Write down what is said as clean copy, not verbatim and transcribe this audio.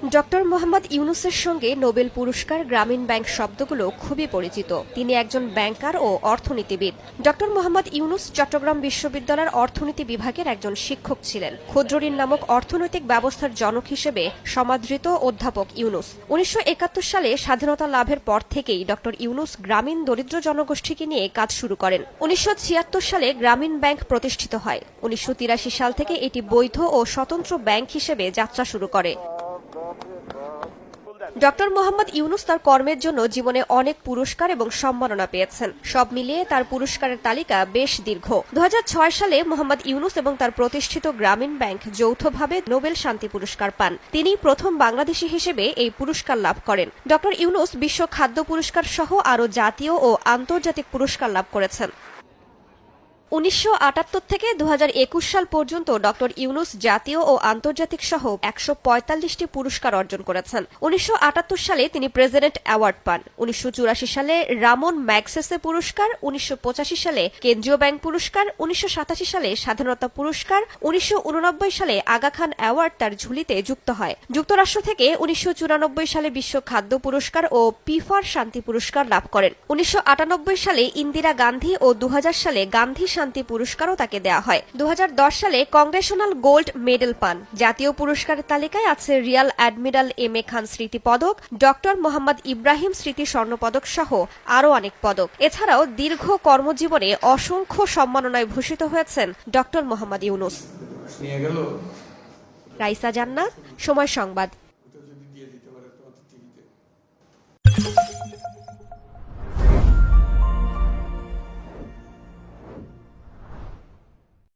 Doctor Mohammad ইউনুসের সঙ্গে Nobel পুরস্কার গ্রামীণ ব্যাংক শব্দগুলো খুবই পরিচিত। তিনি একজন ব্যাংকার ও অর্থনীতিবিদ। ডক্টর মোহাম্মদ ইউনুস চট্টগ্রাম বিশ্ববিদ্যালয়ের অর্থনীতি বিভাগের একজন শিক্ষক ছিলেন। ক্ষুদ্রঋণ নামক অর্থনৈতিক ব্যবস্থার জনক হিসেবে সমাদৃত অধ্যাপক ইউনুস ১৯৭১ সালে স্বাধীনতা লাভের পর থেকেই ডক্টর ইউনুস গ্রামীণ দরিদ্র জনগোষ্ঠীকে নিয়ে কাজ শুরু করেন। ১৯৭৬ সালে গ্রামীণ ব্যাংক প্রতিষ্ঠিত হয়। ১৯৮৩ সাল থেকে এটি বৈধ ও স্বতন্ত্র ব্যাংক হিসেবে যাত্রা শুরু করে। ডক্টর মোহাম্মদ ইউনুস তার কর্মের জন্য জীবনে অনেক পুরস্কার এবং সম্মাননা পেয়েছেন। সব মিলিয়ে তার পুরস্কারের তালিকা বেশ দীর্ঘ। ২০০৬ সালে মোহাম্মদ ইউনুস এবং তার প্রতিষ্ঠিত গ্রামীণ ব্যাংক যৌথভাবে নোবেল শান্তি পুরস্কার পান। তিনি প্রথম বাংলাদেশী হিসেবে এই পুরস্কার লাভ করেন। ডক্টর ইউনুস বিশ্ব খাদ্য পুরস্কার সহ আরও জাতীয় ও আন্তর্জাতিক পুরস্কার লাভ করেছেন। ১৯৭৮ থেকে ২০২১ সাল পর্যন্ত ডক্টর ইউনুস জাতীয় ও আন্তর্জাতিক সহ ১৪৫টি পুরস্কার অর্জন করেছেন। ১৯৭৮ সালে তিনি প্রেসিডেন্ট অ্যাওয়ার্ড পান। ১৯৮৪ সালে রামন ম্যাগসেসে পুরস্কার, ১৯৮৫ সালে কেন্দ্রীয় ব্যাংক পুরস্কার, ১৯৮৭ সালে স্বাধীনতা পুরস্কার, ১৯৮৯ সালে আগা খান অ্যাওয়ার্ড তার ঝুলিতে যুক্ত হয়। যুক্তরাষ্ট্র থেকে ১৯৯৪ সালে বিশ্ব খাদ্য পুরস্কার ও পিফার শান্তি পুরস্কার লাভ করেন। ১৯৯৮ সালে ইন্দিরা গান্ধী ও ২০০০ সালে গান্ধী শান্তি পুরস্কারও তাকে দেয়া হয়। ২০১০ সালে কংগ্রেশনাল গোল্ড মেডেল পান। জাতীয় পুরস্কারের তালিকায় আছে রিয়াল অ্যাডমিরাল এম এ খান স্মৃতি পদক, ডক্টর মোহাম্মদ ইব্রাহিম স্মৃতি স্বর্ণপদক সহ আরও অনেক পদক। এছাড়াও দীর্ঘ কর্মজীবনে অসংখ্য সম্মাননায় ভূষিত হয়েছেন ডক্টর মোহাম্মদ ইউনুস। রাইসা জান্নাত, সময় সংবাদ।